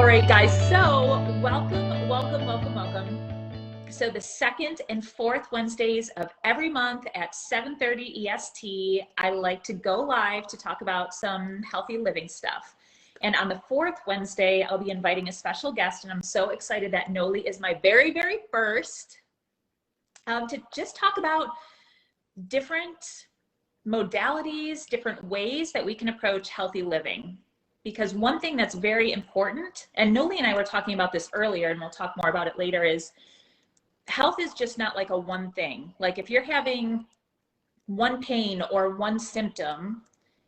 All right, guys, so welcome. So the second and fourth Wednesdays of every month at 7:30 EST, I like to go live to talk about some healthy living stuff. And on the fourth Wednesday, I'll be inviting a special guest, and I'm so excited that Nolie is my very first to just talk about different modalities, different ways that we can approach healthy living. Because one thing that's very important, and Nolie and I were talking about this earlier, and we'll talk more about it later, is health is just not like a one thing. Like if you're having one pain or one symptom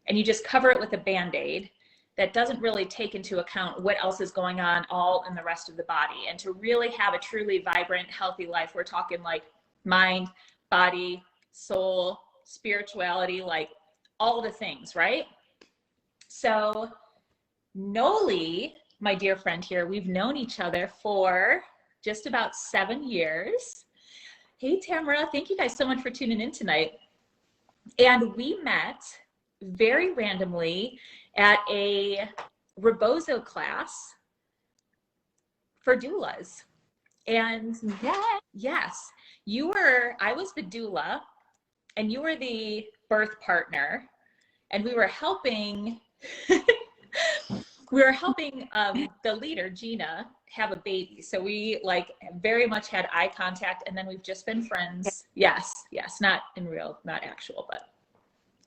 and you just cover it with a Band-Aid, that doesn't really take into account what else is going on all in the rest of the body. And to really have a truly vibrant, healthy life, we're talking like mind, body, soul, spirituality, like all the things, right? So Nolie, my dear friend here, we've known each other for just about 7 years. Hey, Tamara, thank you guys so much for tuning in tonight. And we met very randomly at a Rebozo class for doulas. And yes, I was the doula and you were the birth partner, and we were helping the leader, Gina, have a baby. So we like very much had eye contact, and then we've just been friends. Yes, not in real, not actual, but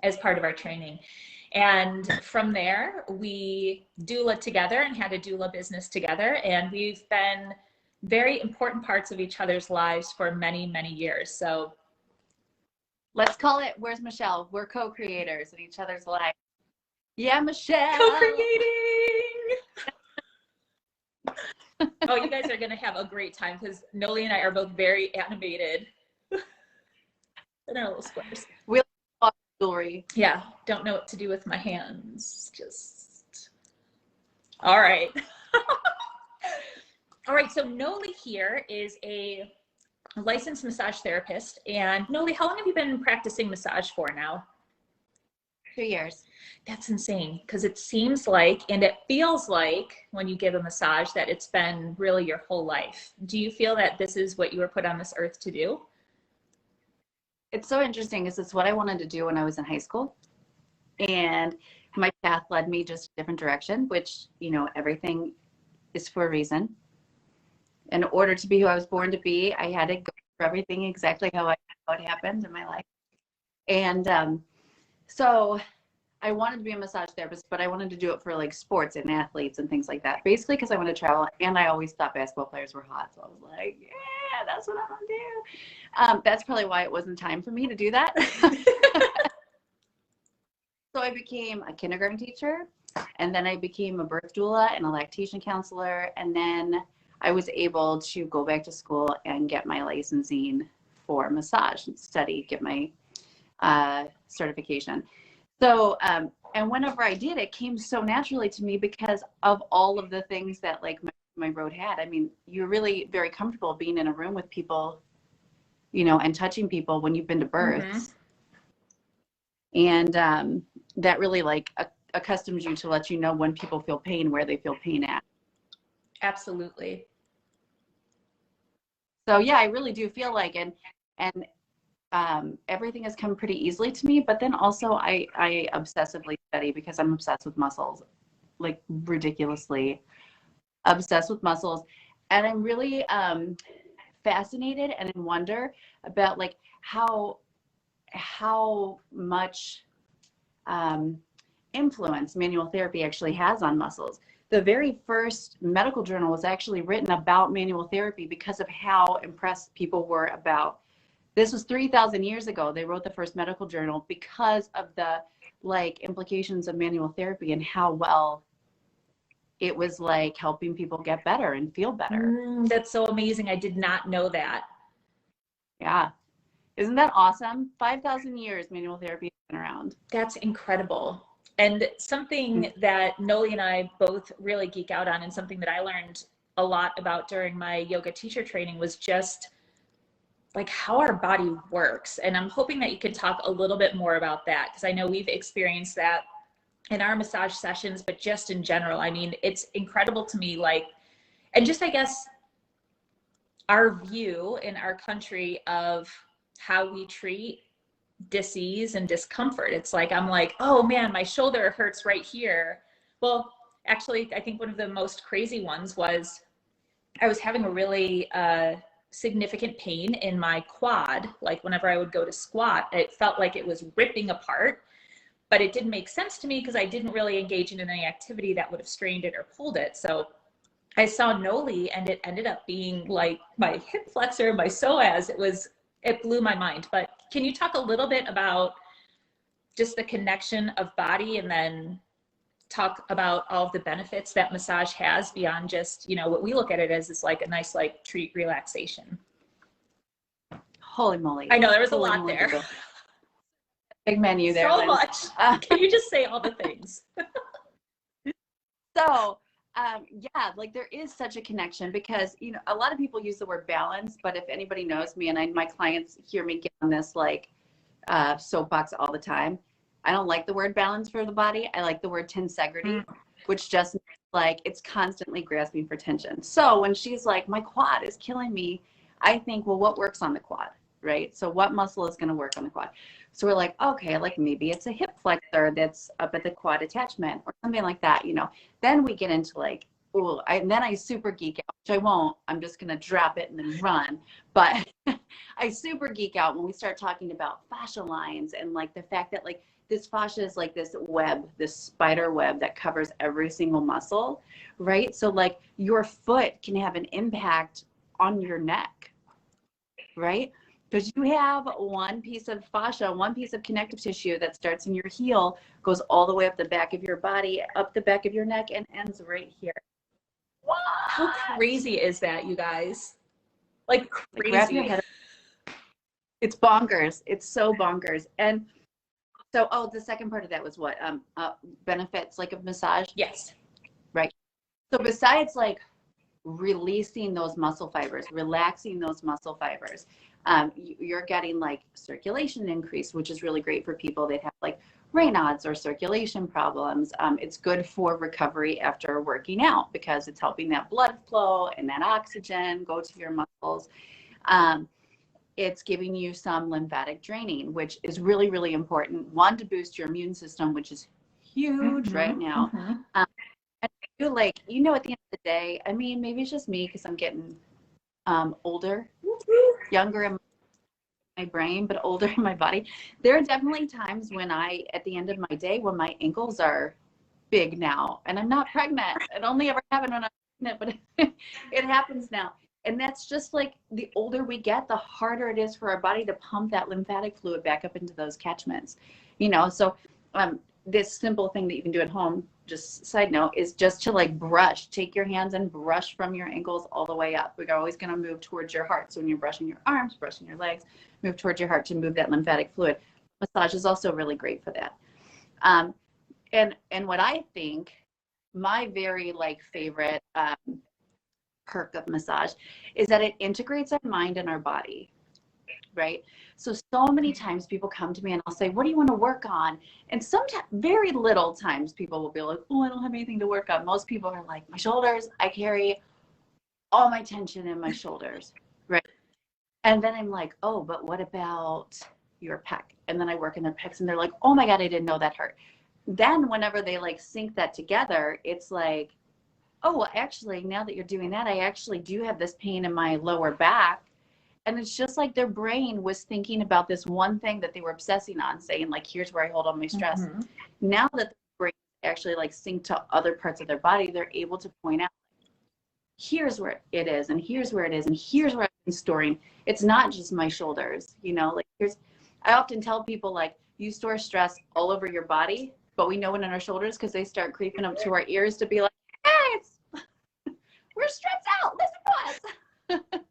as part of our training. And from there, we doula together and had a doula business together. And we've been very important parts of each other's lives for many years. So let's call it, where's Michelle? We're co-creators in each other's lives. Yeah, Michelle. Co-creating. Oh, you guys are going to have a great time because Nolie and I are both very animated in our little squares. We love jewelry. Yeah, don't know what to do with my hands. Just, all right. All right, so Nolie here is a licensed massage therapist. And Nolie, how long have you been practicing massage for now? 2 years. That's insane, because it seems like, and it feels like when you give a massage that it's been really your whole life. Do you feel that this is what you were put on this earth to do? It's so interesting because it's what I wanted to do when I was in high school. And my path led me just a different direction, which, you know, everything is for a reason. In order to be who I was born to be, I had to go through everything exactly how it happened in my life. And so I wanted to be a massage therapist, but I wanted to do it for like sports and athletes and things like that. Basically because I wanted to travel, and I always thought basketball players were hot. So I was like, yeah, that's what I want to do. That's probably why it wasn't time for me to do that. So I became a kindergarten teacher, and then I became a birth doula and a lactation counselor. And then I was able to go back to school and get my licensing for massage and study, get my certification. So, and whenever I did, it came so naturally to me because of all of the things that like my road had. I mean, you're really very comfortable being in a room with people, you know, and touching people when you've been to births. Mm-hmm. And that really like accustoms you to let you know when people feel pain, where they feel pain at. Absolutely. So yeah, I really do feel like, and everything has come pretty easily to me, but then also I obsessively study because I'm obsessed with muscles, like ridiculously obsessed with muscles. And I'm really fascinated and in wonder about like how much influence manual therapy actually has on muscles. The very first medical journal was actually written about manual therapy because of how impressed people were about. This was 3,000 years ago. They wrote the first medical journal because of the like implications of manual therapy and how well it was like helping people get better and feel better. That's so amazing. I did not know that. Yeah. Isn't that awesome? 5,000 years manual therapy has been around. That's incredible. And something that Nolie and I both really geek out on, and something that I learned a lot about during my yoga teacher training, was just like how our body works. And I'm hoping that you could talk a little bit more about that, because I know we've experienced that in our massage sessions, but just in general. I mean, it's incredible to me, like, and just, I guess, our view in our country of how we treat dis-ease and discomfort. It's like, I'm like, oh man, my shoulder hurts right here. Well, actually, I think one of the most crazy ones was I was having a really significant pain in my quad. Like whenever I would go to squat, it felt like it was ripping apart, but it didn't make sense to me because I didn't really engage in any activity that would have strained it or pulled it. So I saw Nolie, and it ended up being like my hip flexor, my psoas. It blew my mind. But can you talk a little bit about just the connection of body, and then talk about all of the benefits that massage has beyond just, you know, what we look at it as is like a nice, like, treat relaxation? Holy moly. I know there was Holy a lot moly, there. Big menu there. So Liz. much. Can you just say all the things? So, yeah, like there is such a connection because, you know, a lot of people use the word balance, but if anybody knows me, and my clients hear me get on this like soapbox all the time, I don't like the word balance for the body. I like the word tensegrity, which just like it's constantly grasping for tension. So when she's like, my quad is killing me, I think, well, what works on the quad, right? So what muscle is going to work on the quad? So we're like, okay, like maybe it's a hip flexor that's up at the quad attachment or something like that, you know. Then we get into like, oh, and then I super geek out, which I won't. I'm just going to drop it and then run. But I super geek out when we start talking about fascia lines and like the fact that like this fascia is like this web, this spider web that covers every single muscle, right? So like your foot can have an impact on your neck, right? Because you have one piece of fascia, one piece of connective tissue that starts in your heel, goes all the way up the back of your body, up the back of your neck, and ends right here. What? How crazy is that, you guys? Like crazy. Like, wrap your head. It's bonkers. It's so bonkers. And so, oh, the second part of that was what? Benefits like of massage? Yes. Right. So besides like releasing those muscle fibers, relaxing those muscle fibers, you're getting like circulation increase, which is really great for people that have like Raynaud's or circulation problems. It's good for recovery after working out because it's helping that blood flow and that oxygen go to your muscles. It's giving you some lymphatic draining, which is really, really important. One, to boost your immune system, which is huge right now. And you like, you know, at the end of the day, I mean, maybe it's just me because I'm getting older, younger in my brain, but older in my body. There are definitely times when at the end of my day, when my ankles are big now, and I'm not pregnant. It only ever happened when I was pregnant, but it happens now. And that's just like the older we get, the harder it is for our body to pump that lymphatic fluid back up into those catchments, you know? So this simple thing that you can do at home, just side note, is just to like brush, take your hands and brush from your ankles all the way up. We're always going to move towards your heart. So when you're brushing your arms, brushing your legs, move towards your heart to move that lymphatic fluid. Massage is also really great for that. And what I think my very like favorite perk of massage is that it integrates our mind and our body, right? So many times people come to me and I'll say, what do you want to work on? And sometimes, very little times, people will be like, oh, I don't have anything to work on. Most people are like, my shoulders, I carry all my tension in my shoulders, right? And then I'm like, oh, but what about your pec? And then I work in their pecs and they're like, oh my God, I didn't know that hurt. Then whenever they like sync that together, it's like, oh, well, actually, now that you're doing that, I actually do have this pain in my lower back. And it's just like their brain was thinking about this one thing that they were obsessing on, saying like, here's where I hold all my stress. Now that the brain actually like sync to other parts of their body, they're able to point out, here's where it is, and here's where it is, and here's where I'm storing. It's not just my shoulders, you know, like I often tell people like, you store stress all over your body, but we know it in our shoulders because they start creeping up to our ears to be like, hey, we're stressed out, listen to us.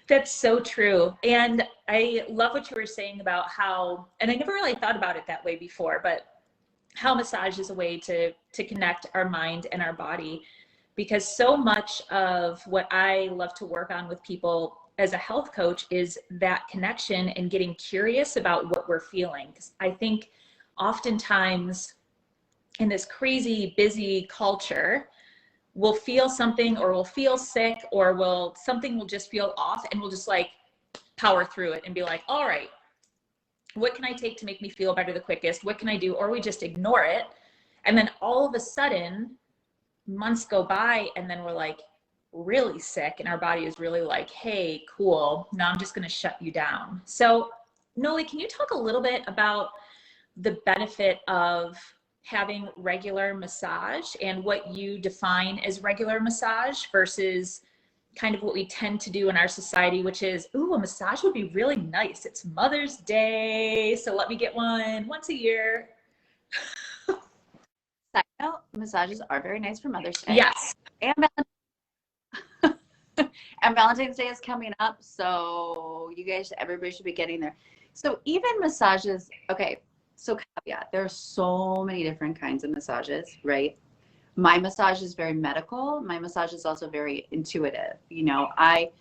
That's so true. And I love what you were saying about how, and I never really thought about it that way before, but how massage is a way to connect our mind and our body, because so much of what I love to work on with people as a health coach is that connection and getting curious about what we're feeling. 'Cause I think oftentimes in this crazy busy culture, we'll feel something, or we'll feel sick, or something will just feel off, and we'll just like power through it and be like, all right, what can I take to make me feel better the quickest? What can I do? Or we just ignore it. And then all of a sudden, months go by, and then we're like really sick, and our body is really like, hey, cool, now I'm just going to shut you down. So Nolie, can you talk a little bit about the benefit of having regular massage and what you define as regular massage versus kind of what we tend to do in our society, which is, ooh, a massage would be really nice. It's Mother's Day, so let me get one once a year. Side note, massages are very nice for Mother's Day. Yes. And and Valentine's Day is coming up, so everybody should be getting there. So even massages, okay, so caveat, there are so many different kinds of massages, right? My massage is very medical. My massage is also very intuitive. You know, I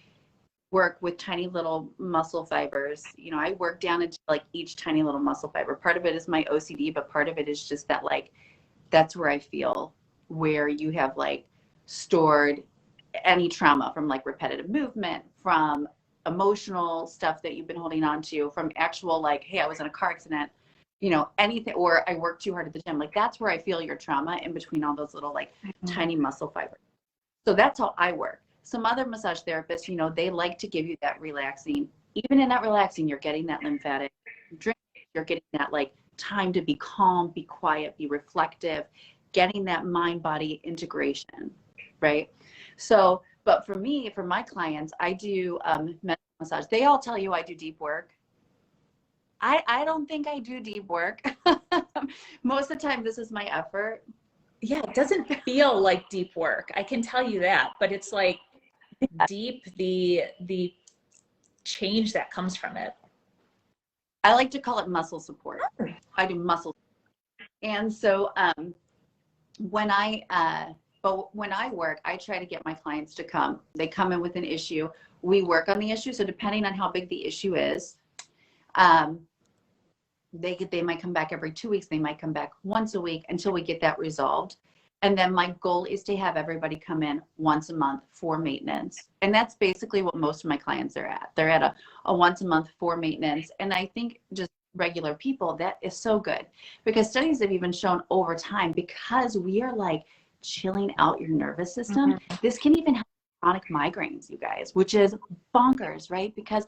work with tiny little muscle fibers. You know, I work down into like each tiny little muscle fiber. Part of it is my OCD, but part of it is just that, like, that's where I feel where you have like stored any trauma from like repetitive movement, from emotional stuff that you've been holding on to, from actual like, hey, I was in a car accident, you know, anything, or I worked too hard at the gym. Like, that's where I feel your trauma, in between all those little like tiny muscle fibers. So that's how I work. Some other massage therapists, you know, they like to give you that relaxing. Even in that relaxing, you're getting that lymphatic drink. You're getting that like time to be calm, be quiet, be reflective, getting that mind-body integration, right? So, but for me, for my clients, I do mental massage. They all tell you I do deep work. I don't think I do deep work. Most of the time, this is my effort. Yeah, it doesn't feel like deep work. I can tell you that, but it's like deep, the change that comes from it. I like to call it muscle support. I do muscle. And so when I work, I try to get my clients to come. They come in with an issue. We work on the issue. So depending on how big the issue is, they might come back every 2 weeks. They might come back once a week until we get that resolved. And then my goal is to have everybody come in once a month for maintenance. And that's basically what most of my clients are at. They're at a once a month for maintenance. And I think just regular people, that is so good, because studies have even shown over time, because we are like chilling out your nervous system, this can even help chronic migraines, you guys, which is bonkers, right? Because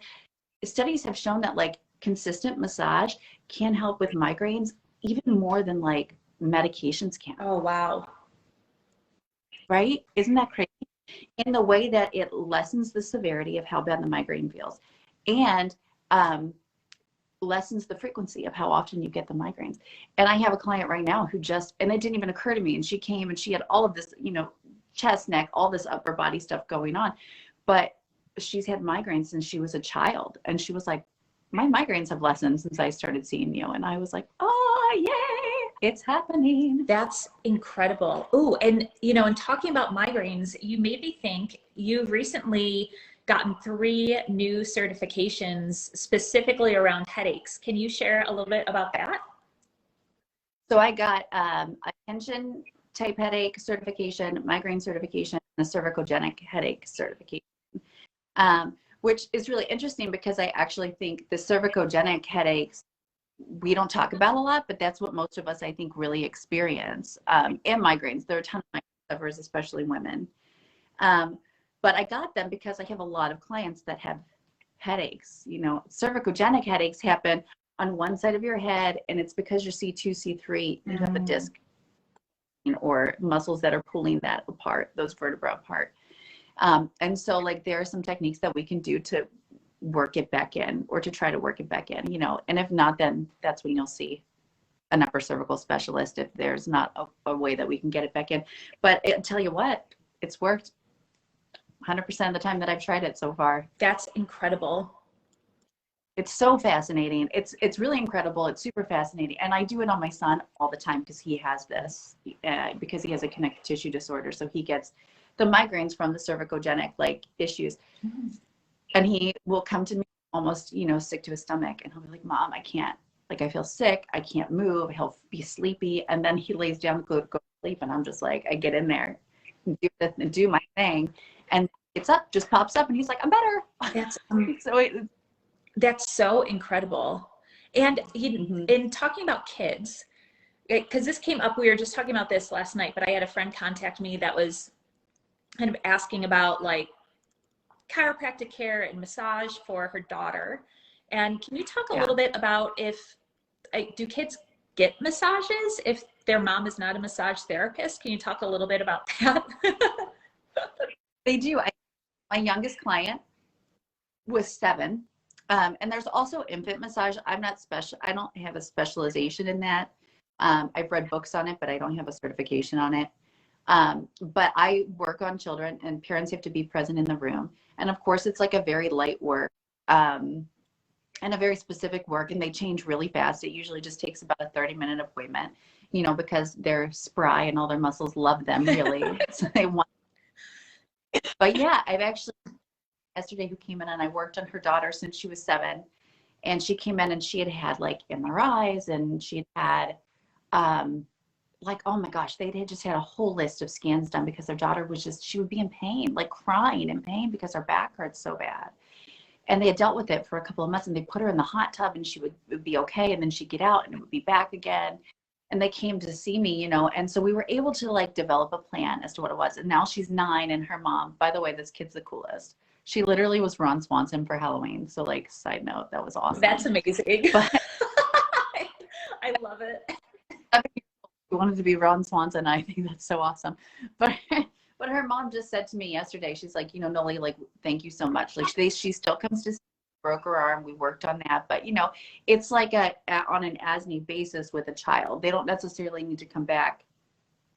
studies have shown that like consistent massage can help with migraines even more than like medications can. Oh, wow. Right? Isn't that crazy? In the way that it lessens the severity of how bad the migraine feels, and lessens the frequency of how often you get the migraines. And I have a client right now who just, and it didn't even occur to me, and she came and she had all of this, you know, chest, neck, all this upper body stuff going on, but she's had migraines since she was a child. And she was like, my migraines have lessened since I started seeing you. And I was like, oh, yay, it's happening. That's incredible. Oh, and you know, in talking about migraines, you made me think you've recently gotten 3 new certifications specifically around headaches. Can you share a little bit about that? So I got a tension type headache certification, migraine certification, and a cervicogenic headache certification, which is really interesting, because I actually think the cervicogenic headaches, we don't talk about a lot, but that's what most of us, I think, really experience. And migraines. There are a ton of migraine sufferers, especially women. But I got them because I have a lot of clients that have headaches. You know, cervicogenic headaches happen on one side of your head, and it's because your C2, C3, you have a disc or muscles that are pulling that apart, those vertebrae apart. And so like there are some techniques that we can do to work it back in, or to try to work it back in, you know, and if not, then that's when you'll see an upper cervical specialist if there's not a way that we can get it back in. But I'll tell you what, it's worked 100% of the time that I've tried it so far. That's incredible. It's so fascinating. It's really incredible. It's super fascinating. And I do it on my son all the time, because he has this, because he has a connective tissue disorder. So he gets the migraines from the cervicogenic like issues. And he will come to me almost, you know, sick to his stomach, and he'll be like, Mom, I can't Like I feel sick, I can't move, he'll be sleepy, and then he lays down to go to sleep, and I'm just like, I get in there and do my thing, and it's up, just pops up, and he's like, I'm better. That's That's so incredible. And in talking about kids, because this came up, we were just talking about this last night, but I had a friend contact me that was kind of asking about like chiropractic care and massage for her daughter. And can you talk a little bit about do kids get massages if their mom is not a massage therapist? Can you talk a little bit about that? They do. My youngest client was 7. And there's also infant massage. I'm not special. I don't have a specialization in that. I've read books on it, but I don't have a certification on it. But I work on children, and parents have to be present in the room. And of course, it's like a very light work and a very specific work, and they change really fast. It usually just takes about a 30-minute appointment, you know, because they're spry and all their muscles love them really. So they want. But yeah, I've actually yesterday who came in, and I worked on her daughter since she was 7, and she came in and she had like MRIs, and she had like, oh my gosh, they had just had a whole list of scans done because their daughter was she would be in pain, like crying in pain because her back hurts so bad. And they had dealt with it for a couple of months, and they put her in the hot tub, and she would be okay, and then she'd get out and it would be back again. And they came to see me, you know, and so we were able to like develop a plan as to what it was. And now she's 9, and her mom, by the way, this kid's the coolest. She literally was Ron Swanson for Halloween. So like, side note, that was awesome. That's amazing. But I love it. She wanted to be Ron Swanson. I think that's so awesome. But her mom just said to me yesterday, she's like, you know, Nolie, like, thank you so much. Like she still comes to see, broke her arm. We worked on that. But, you know, it's like on an as-need basis with a child. They don't necessarily need to come back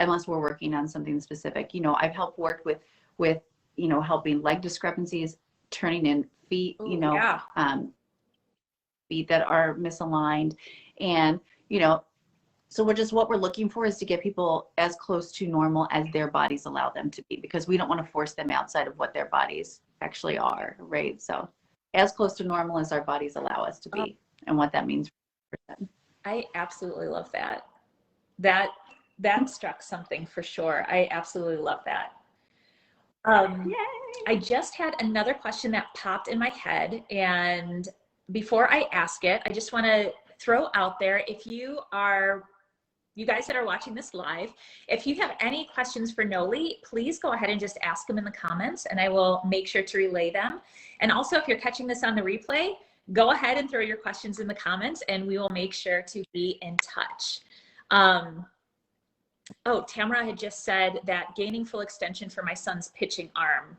unless we're working on something specific. You know, I've helped work with, you know, helping leg discrepancies, turning in feet, you know, feet that are misaligned. And, you know, so what we're looking for is to get people as close to normal as their bodies allow them to be, because we don't want to force them outside of what their bodies actually are, right? So as close to normal as our bodies allow us to be, and what that means for them. I absolutely love that. That struck something for sure. I absolutely love that. I just had another question that popped in my head, and before I ask it, I just want to throw out there, if you guys that are watching this live, if you have any questions for Nolie, please go ahead and just ask them in the comments, and I will make sure to relay them. And also, if you're catching this on the replay, go ahead and throw your questions in the comments, and we will make sure to be in touch. Oh, Tamara had just said that gaining full extension for my son's pitching arm.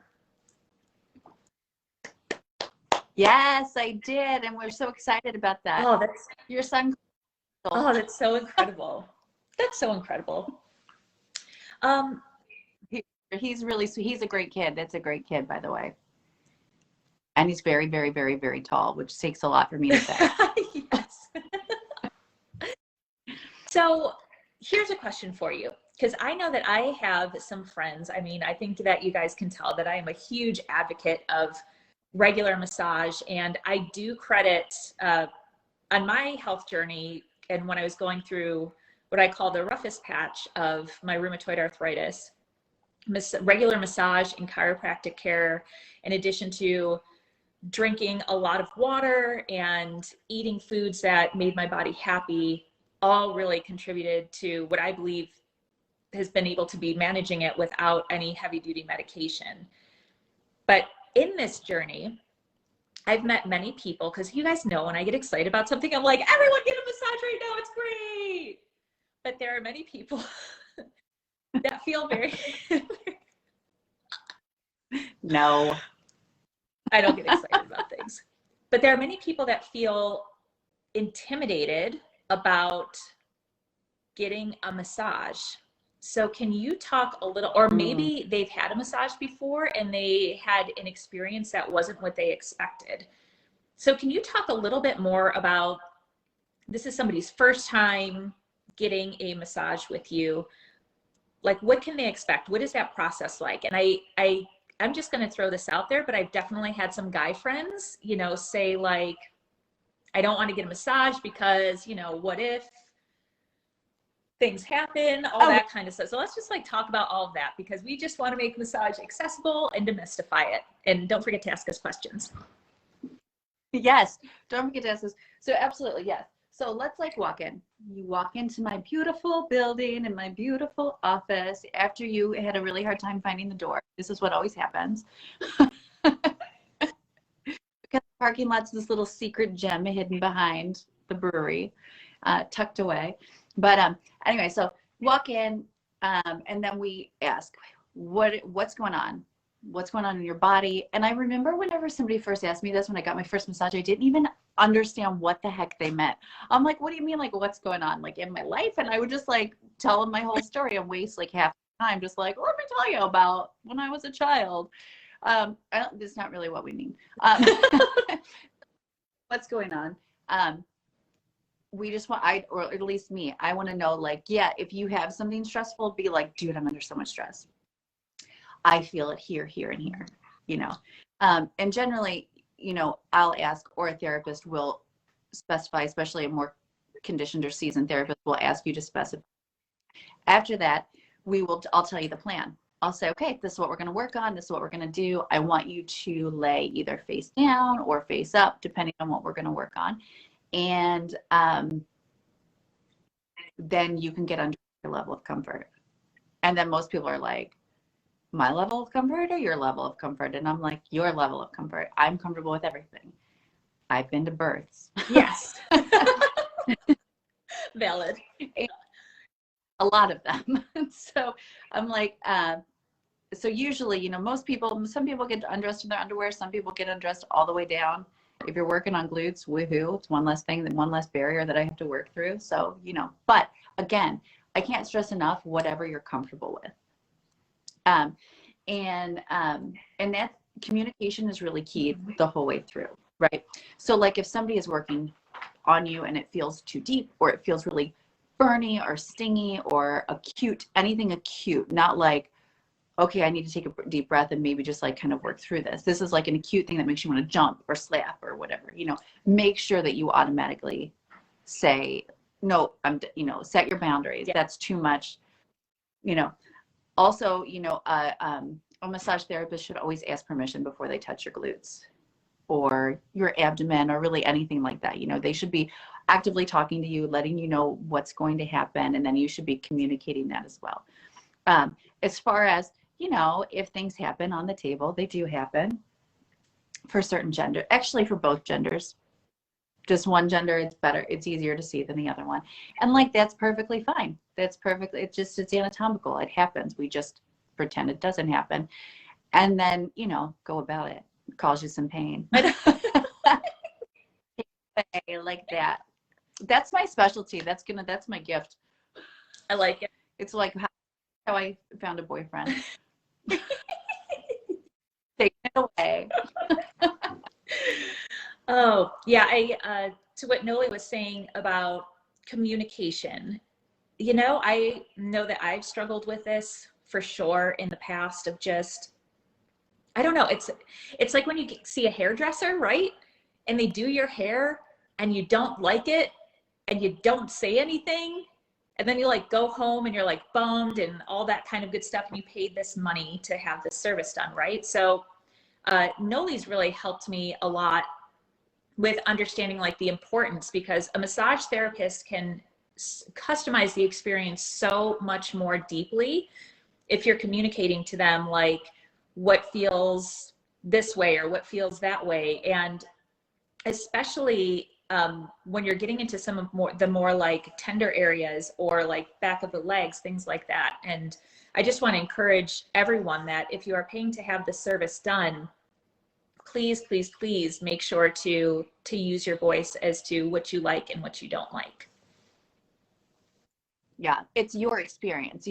Yes, I did, and we're so excited about that. Oh, that's your son. Oh, that's so incredible. That's so incredible. He's really sweet. He's a great kid. That's a great kid, by the way. And he's very, very, very, very tall, which takes a lot for me to say. Yes. So here's a question for you, because I know that I have some friends. I mean, I think that you guys can tell that I am a huge advocate of regular massage, and I do credit on my health journey, and when I was going through what I call the roughest patch of my rheumatoid arthritis, regular massage and chiropractic care, in addition to drinking a lot of water and eating foods that made my body happy, all really contributed to what I believe has been able to be managing it without any heavy duty medication. But in this journey, I've met many people, because you guys know when I get excited about something, I'm like, everyone get a massage right now, it's great. But there are many people that feel very No, I don't get excited about things. But there are many people that feel intimidated about getting a massage. So can you talk a little, or maybe they've had a massage before and they had an experience that wasn't what they expected. So can you talk a little bit more about, this is somebody's first time getting a massage with you, like what can they expect? What is that process like? And I'm just going to throw this out there, but I've definitely had some guy friends, you know, say like, I don't want to get a massage because, what if things happen, all that kind of stuff. So let's just like talk about all of that, because we just want to make massage accessible and demystify it. And don't forget to ask us questions. Yes, don't forget to ask us. So absolutely, yes. So let's like walk in. You walk into my beautiful building and my beautiful office after you had a really hard time finding the door. This is what always happens. Because the parking lot's this little secret gem hidden behind the brewery, tucked away. But anyway, so walk in, and then we ask, what's going on? What's going on in your body? And I remember whenever somebody first asked me this, when I got my first massage, I didn't even understand what the heck they meant. I'm like, what do you mean? Like, what's going on? Like in my life? And I would just like tell them my whole story and waste like half the time just like, let me tell you about when I was a child. That's not really what we mean. What's going on? We just want, or at least me, I want to know, like, yeah, if you have something stressful, be like, dude, I'm under so much stress. I feel it here, here, and here, and generally, I'll ask, or a therapist will specify, especially a more conditioned or seasoned therapist will ask you to specify. After that, I'll tell you the plan. I'll say, okay, this is what we're going to work on. This is what we're going to do. I want you to lay either face down or face up, depending on what we're going to work on. And then you can get under your level of comfort. And then most people are like, my level of comfort or your level of comfort? And I'm like, your level of comfort. I'm comfortable with everything. I've been to births. Yes. Valid. A lot of them. So I'm like, so usually, some people get undressed in their underwear. Some people get undressed all the way down. If you're working on glutes, woohoo, it's one less thing, one less barrier that I have to work through. So, but again, I can't stress enough, whatever you're comfortable with. And that communication is really key the whole way through, right? So like if somebody is working on you and it feels too deep, or it feels really burny or stingy or acute, anything acute, not like, okay, I need to take a deep breath and maybe just like kind of work through this. This is like an acute thing that makes you want to jump or slap or whatever, make sure that you automatically say, no, set your boundaries. Yeah. That's too much, Also, a massage therapist should always ask permission before they touch your glutes or your abdomen or really anything like that. They should be actively talking to you, letting you know what's going to happen, and then you should be communicating that as well. As far as, if things happen on the table, they do happen for certain gender, actually for both genders. Just one gender, it's better, it's easier to see than the other one. And like, that's perfectly fine. It's it's anatomical. It happens. We just pretend it doesn't happen. And then, go about it. It causes you some pain. Like that. That's my specialty. That's my gift. I like it. It's like how I found a boyfriend. Taking it away. Oh, yeah. To what Nolie was saying about communication, I know that I've struggled with this for sure in the past of just, I don't know. It's like when you see a hairdresser, right? And they do your hair and you don't like it and you don't say anything. And then you like go home and you're like bummed and all that kind of good stuff. And you paid this money to have this service done, right? So Nolie's really helped me a lot with understanding like the importance, because a massage therapist can customize the experience so much more deeply if you're communicating to them like what feels this way or what feels that way. And especially when you're getting into some of the more like tender areas or like back of the legs, things like that. And I just want to encourage everyone that if you are paying to have the service done, please, please, please make sure to use your voice as to what you like and what you don't like. Yeah, it's your experience.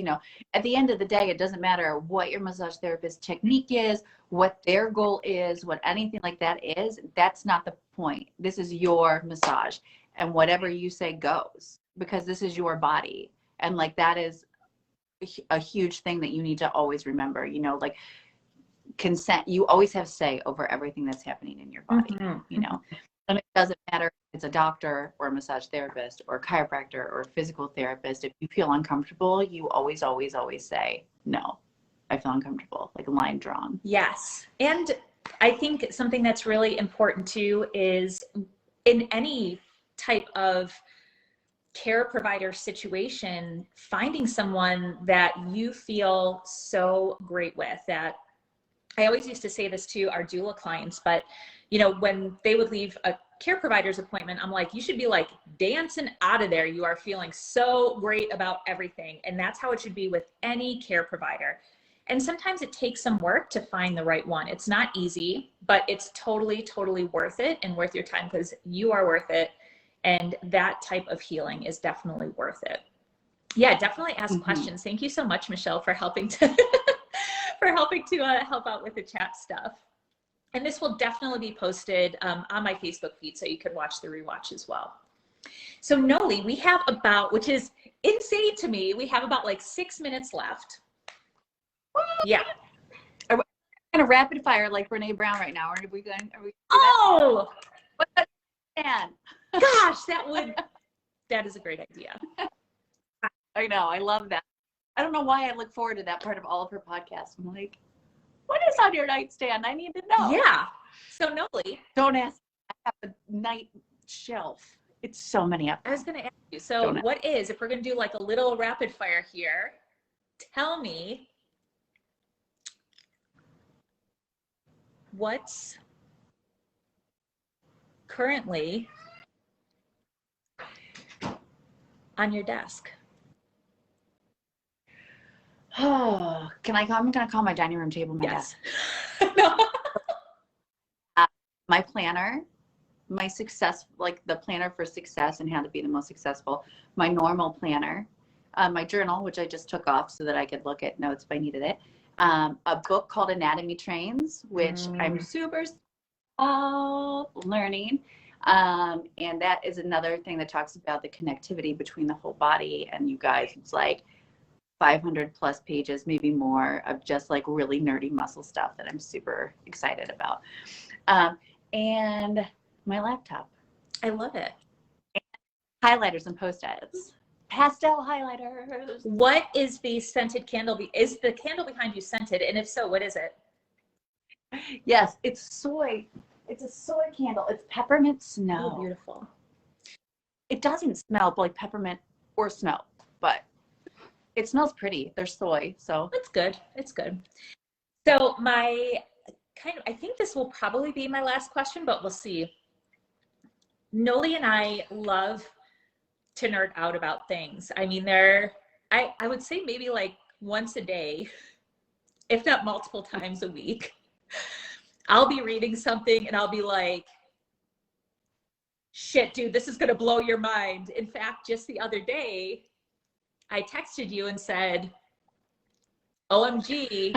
At the end of the day, it doesn't matter what your massage therapist technique is, what their goal is, what anything like that is. That's not the point. This is your massage, and whatever you say goes, because this is your body. And like, that is a huge thing that you need to always remember, like consent. You always have say over everything that's happening in your body, and it doesn't matter it's a doctor or a massage therapist or a chiropractor or a physical therapist, if you feel uncomfortable, you always, always, always say, no, I feel uncomfortable, like a line drawn. Yes. And I think something that's really important too is in any type of care provider situation, finding someone that you feel so great with. That I always used to say this to our doula clients, but you know, when they would leave a care provider's appointment, I'm like, you should be like dancing out of there. You are feeling so great about everything. And that's how it should be with any care provider. And sometimes it takes some work to find the right one. It's not easy, but it's totally, totally worth it and worth your time, because you are worth it. And that type of healing is definitely worth it. Yeah, definitely ask questions. Thank you so much, Michelle, for helping to help out with the chat stuff. And this will definitely be posted on my Facebook feed, so you can watch the rewatch as well. So Nolie, we have about, which is insane to me, we have about like 6 minutes left. Yeah. Are we going to rapid fire like Brene Brown right now? Or are we going? Oh, man. Gosh, that is a great idea. I know. I love that. I don't know why I look forward to that part of all of her podcasts. I'm like, what is on your nightstand? I need to know. Yeah. So Nolie. Don't ask. I have a night shelf. It's so many up. I was going to ask you. So what is, if we're going to do like a little rapid fire here, tell me what's currently on your desk? Oh, I'm going to call my dining room table my desk. No. My planner, my success, like the planner for success and how to be the most successful, my normal planner, my journal, which I just took off so that I could look at notes if I needed it, a book called Anatomy Trains, which I'm super learning. And that is another thing that talks about the connectivity between the whole body. And you guys, it's like 500 plus pages, maybe more, of just like really nerdy muscle stuff that I'm super excited about. And my laptop. I love it. And highlighters and Post-its. Pastel highlighters. What is the scented candle? Is the candle behind you scented? And if so, what is it? Yes, it's soy. It's a soy candle. It's peppermint snow. Oh, beautiful. It doesn't smell like peppermint or snow, but it smells pretty. There's soy, so. It's good. It's good. So I think this will probably be my last question, but we'll see. Nolie and I love to nerd out about things. I mean, I would say maybe like once a day, if not multiple times a week, I'll be reading something and I'll be like, shit, dude, this is going to blow your mind. In fact, just the other day, I texted you and said, OMG,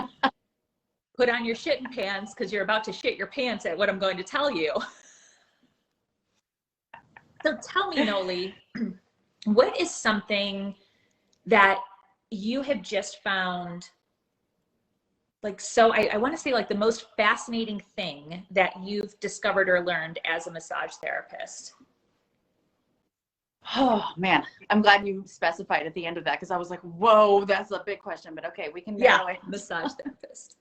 put on your shitting pants because you're about to shit your pants at what I'm going to tell you. So tell me, Nolie, what is something that you have just found, like, so I want to say like the most fascinating thing that you've discovered or learned as a massage therapist? Oh man, I'm glad you specified at the end of that, because I was like, whoa, that's a big question, but okay, we can narrow it. Massage therapist.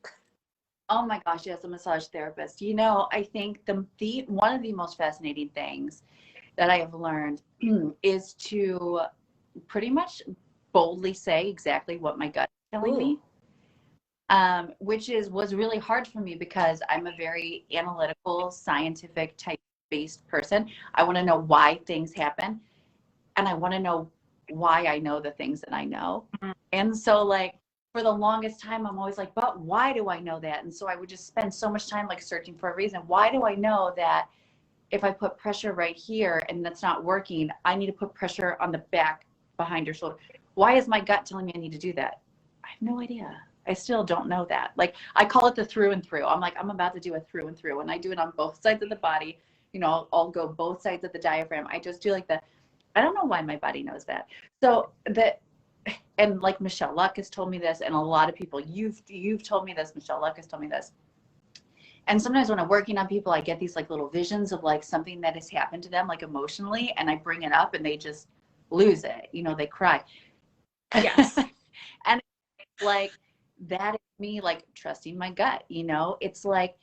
Oh my gosh, yes, a massage therapist. You know, I think the one of the most fascinating things that I have learned is to pretty much boldly say exactly what my gut is telling me, which was really hard for me because I'm a very analytical, scientific type based person. I want to know why things happen, and I want to know why I know the things that I know. And so like for the longest time, I'm always like, but why do I know that? And so I would just spend so much time like searching for a reason. Why do I know that if I put pressure right here and that's not working, I need to put pressure on the back behind your shoulder? Why is my gut telling me I need to do that? I have no idea. I still don't know that. Like I call it the through and through. I'm like, I'm about to do a through and through. And I do it on both sides of the body. You know, I'll go both sides of the diaphragm. I just do like that. I don't know why my body knows that. So and like Michelle Luck has told me this, and a lot of people, you've told me this, Michelle Luck has told me this, And sometimes when I'm working on people, I get these like little visions of like something that has happened to them, like emotionally, and I bring it up and they just lose it. You know, they cry. Yes. And it's like, that is me like trusting my gut, you know? It's like,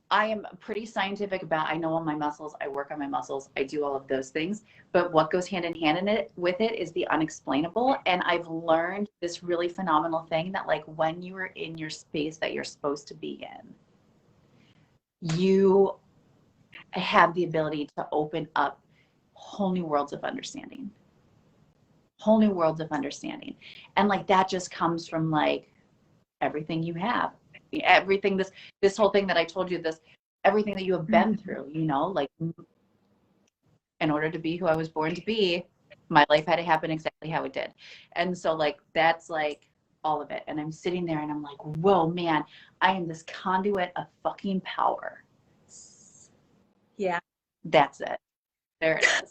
I am pretty scientific about, I know all my muscles, I work on my muscles, I do all of those things, but what goes hand in hand with it is the unexplainable. And I've learned this really phenomenal thing that like when you are in your space that you're supposed to be in, you have the ability to open up whole new worlds of understanding. Whole new worlds of understanding. And like that just comes from like everything you have. Everything, this whole thing that I told you, this everything that you have been through, you know, like in order to be who I was born to be, my life had to happen exactly how it did. And so like that's like all of it. And I'm sitting there and I'm like, whoa, man, I am this conduit of fucking power. Yeah. That's it. There it is.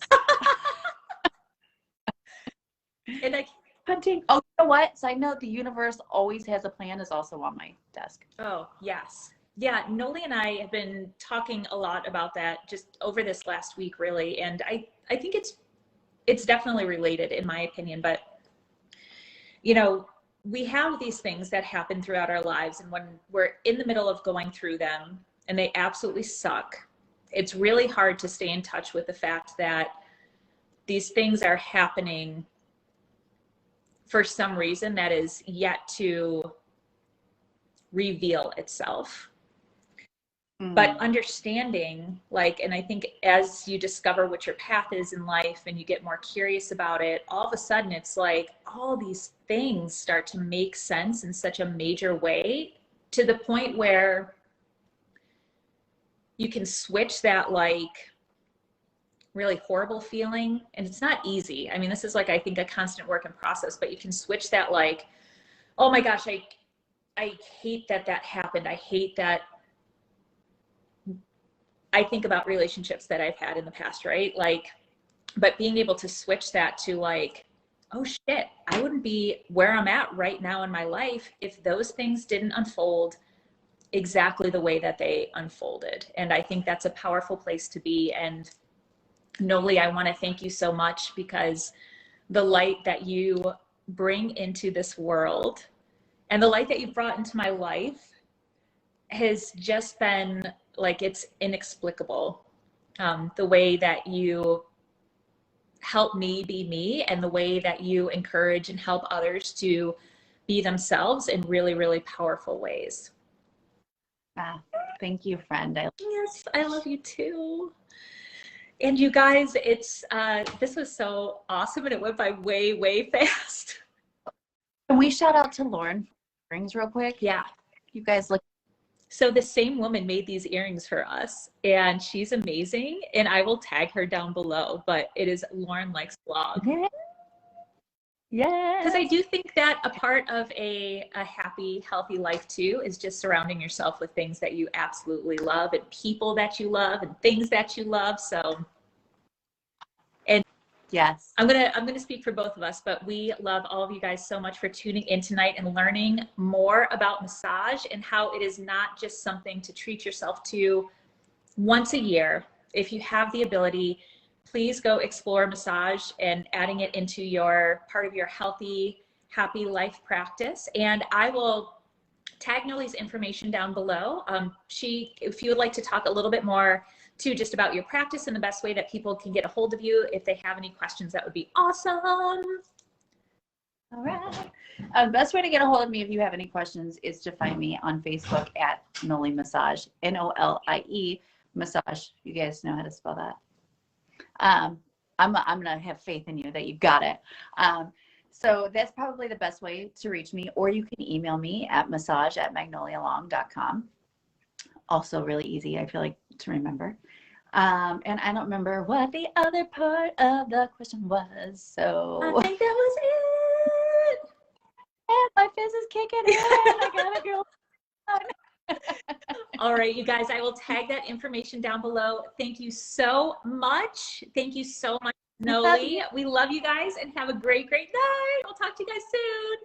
And I Hunting. Oh, you know what? Side note, the universe always has a plan is also on my desk. Oh, yes. Yeah, Nolie and I have been talking a lot about that just over this last week, really. And I think it's definitely related in my opinion, but you know, we have these things that happen throughout our lives, and when we're in the middle of going through them and they absolutely suck, it's really hard to stay in touch with the fact that these things are happening for some reason that is yet to reveal itself. But understanding, like, and I think as you discover what your path is in life and you get more curious about it, all of a sudden it's like all these things start to make sense in such a major way, to the point where you can switch that like really horrible feeling. And it's not easy. I mean, this is like, I think, a constant work in process, but you can switch that like, oh my gosh, I hate that happened. I hate that. I think about relationships that I've had in the past, right? Like, but being able to switch that to like, oh shit, I wouldn't be where I'm at right now in my life if those things didn't unfold exactly the way that they unfolded. And I think that's a powerful place to be. And Nolie, I want to thank you so much, because the light that you bring into this world and the light that you brought into my life has just been like, it's inexplicable. The way that you help me be me, and the way that you encourage and help others to be themselves in really, really powerful ways. Thank you, friend. Yes, I love you too. And you guys, it's this was so awesome, and it went by way, way fast. Can we shout out to Lauren Rings real quick? Yeah. You guys look. So the same woman made these earrings for us, and she's amazing. And I will tag her down below, but it is Lauren Likes Vlog. Yeah. Because I do think that a part of a happy, healthy life too is just surrounding yourself with things that you absolutely love, and people that you love, and things that you love. So, and yes, I'm gonna speak for both of us, but we love all of you guys so much for tuning in tonight and learning more about massage, and how it is not just something to treat yourself to once a year. If you have the ability, please go explore massage and adding it into your part of your healthy, happy life practice. And I will tag Nolie's information down below. If you would like to talk a little bit more too, just about your practice and the best way that people can get a hold of you if they have any questions, that would be awesome. All right. The best way to get a hold of me if you have any questions is to find me on Facebook at Nolie Massage, Nolie Massage. You guys know how to spell that. I'm gonna have faith in you that you got it. So that's probably the best way to reach me, or you can email me at massage@magnolialong.com. Also really easy, I feel like, to remember. And I don't remember what the other part of the question was, so I think that was it. And my fizz is kicking in. I got a girl. All right, you guys, I will tag that information down below. Thank you so much. Thank you so much, Nolie. We love you guys, and have a great, great night. We'll talk to you guys soon.